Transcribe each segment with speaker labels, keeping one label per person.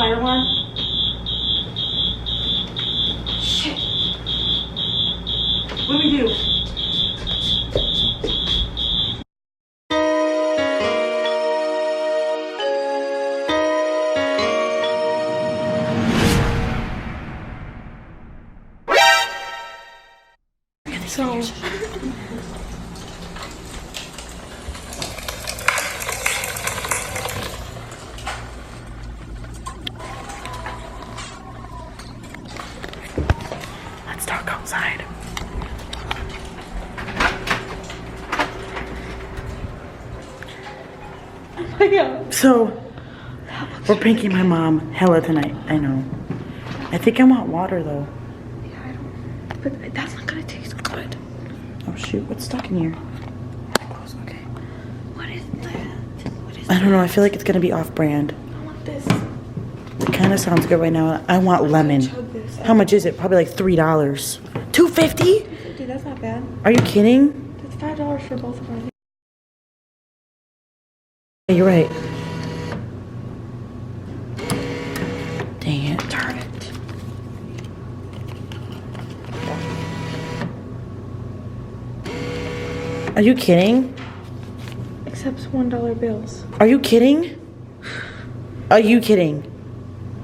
Speaker 1: fire alarm? Shit. What do we do? So let's talk outside. Oh my god. So we're pranking my mom hella tonight. I know. I think I want water though.
Speaker 2: Yeah, I don't. But that's not gonna taste good.
Speaker 1: Oh shoot, what's stuck in here?
Speaker 2: Close, okay. What is that? What is
Speaker 1: I don't know, I feel like it's gonna be off-brand.
Speaker 2: I want this.
Speaker 1: It kind of sounds good right now. I want lemon. How much is it? Probably like $3. $2.50?
Speaker 2: Dude, that's not bad.
Speaker 1: Are you kidding?
Speaker 2: That's $5 for both of us.
Speaker 1: Yeah, you're right. Dang it.
Speaker 2: Darn it.
Speaker 1: Are you kidding?
Speaker 2: Accepts $1 bills.
Speaker 1: Are you kidding? Are you kidding?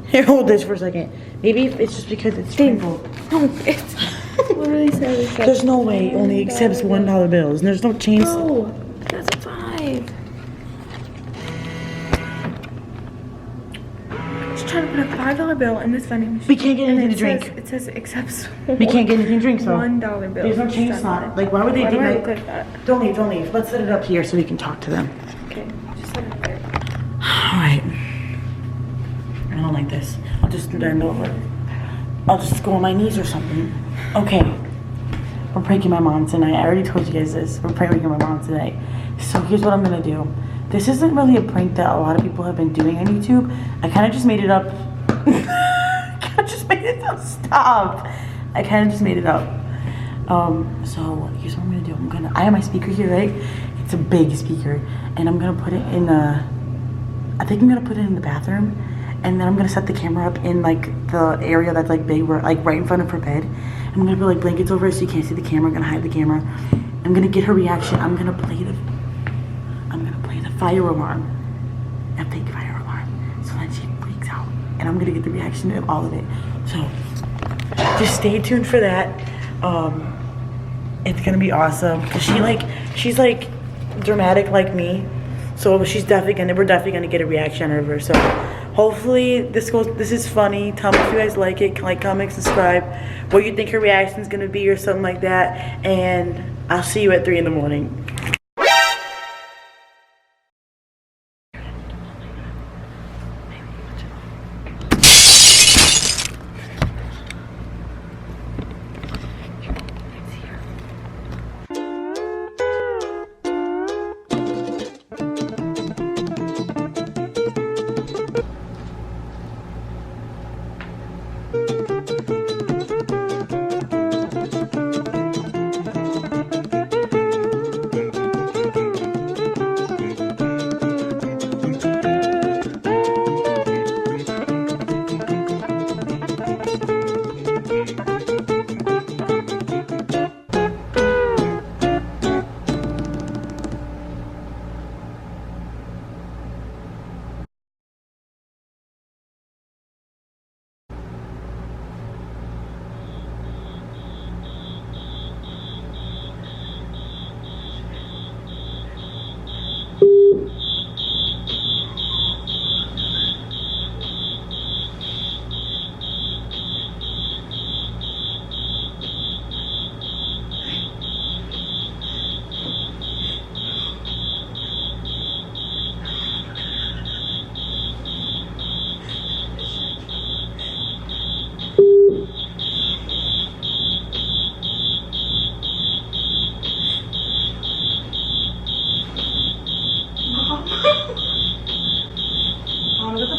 Speaker 1: Here, hold this for a second. Maybe it's just because it's sprinkled.
Speaker 2: No, it's literally says
Speaker 1: There's no way it only accepts $1 bills. And there's no change.
Speaker 2: No, that's a 5. Just trying to put a $5 bill in this vending machine.
Speaker 1: We can't get anything to drink.
Speaker 2: It says accepts.
Speaker 1: We can't get anything to drink, so.
Speaker 2: $1 bill.
Speaker 1: There's no change slot. Like, why would they
Speaker 2: Why
Speaker 1: do
Speaker 2: do I
Speaker 1: that?
Speaker 2: look like that?
Speaker 1: Don't leave, don't leave. Let's set it up here so we can talk to them.
Speaker 2: Okay, just set it there.
Speaker 1: Alright. I don't like this. I'll just bend over. I'll just go on my knees or something. Okay. We're pranking my mom tonight. I already told you guys this. We're pranking my mom tonight. So here's what I'm gonna do. This isn't really a prank that a lot of people have been doing on YouTube. I kind of just made it up. I kind of just made it up. Stop. I kind of just made it up. So here's what I'm gonna do. I have my speaker here, right? It's a big speaker, and I'm gonna put it in the. I think I'm gonna put it in the bathroom, and then I'm gonna set the camera up in like the area that's like big, where like right in front of her bed. I'm gonna put like blankets over it so you can't see the camera. I'm gonna hide the camera. I'm gonna get her reaction. I'm gonna play the fire alarm, a fake fire alarm, so then she freaks out, and I'm gonna get the reaction of all of it. So just stay tuned for that. It's gonna be awesome because she's like dramatic like me, so we're definitely gonna get a reaction out of her. So hopefully this is funny. Tell me if you guys like it. Like, comment, subscribe, what you think her reaction is gonna be or something like that, and I'll see you at 3 in the morning.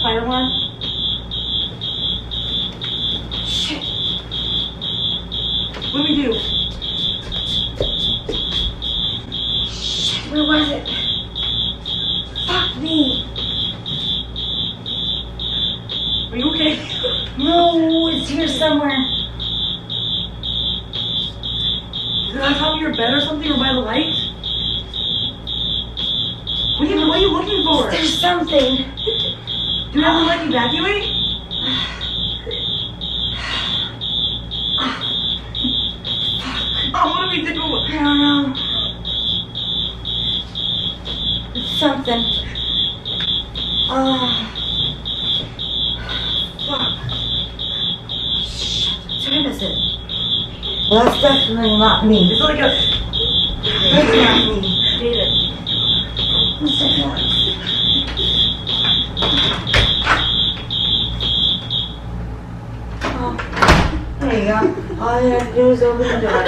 Speaker 1: Fire alarm? Shit. What do we do? Shit, where was it? Fuck me. No, it's here somewhere.
Speaker 3: Is it on top of your bed or something, or by the light? What are you looking for?
Speaker 1: There's something.
Speaker 3: Do we have to like evacuate? Oh, what do we do?
Speaker 1: I don't know. It's something. Fuck. Shit. What time is it? Well, that's definitely not me.
Speaker 3: It's like a...
Speaker 1: That's not me.
Speaker 3: David.
Speaker 1: What's that noise? Oh, there you go. All you have to do is open the door.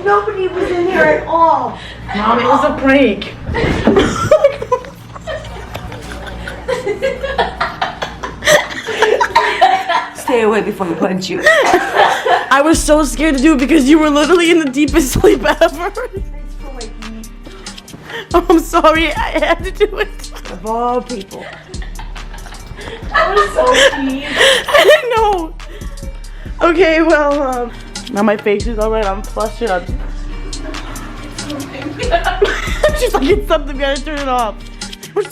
Speaker 1: Nobody was in here at all.
Speaker 3: Mom, it was a prank.
Speaker 2: Stay away before you punch you.
Speaker 1: I was so scared to do it because you were literally in the deepest sleep ever. Oh, I'm sorry, I had to do it.
Speaker 2: Of all people.
Speaker 3: That was so cheap.
Speaker 1: I didn't know. Okay, well, now my face is alright. I'm flushing. She's like, it's something. We gotta turn it off. When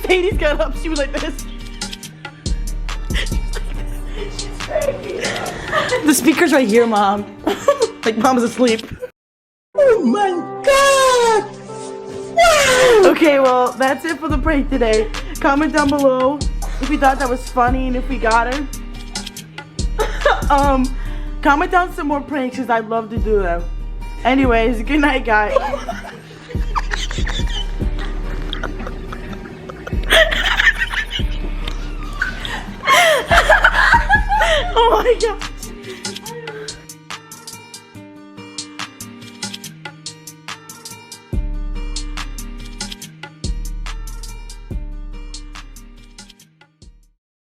Speaker 1: Sadie got up, she was like this. She's crazy. The speaker's right here, Mom. Like Mom's asleep. Oh my God! Wow! Okay, well, that's it for the prank today. Comment down below if you thought that was funny and if we got her. Comment down some more pranks because I'd love to do them. Anyways, good night, guys. Oh my God.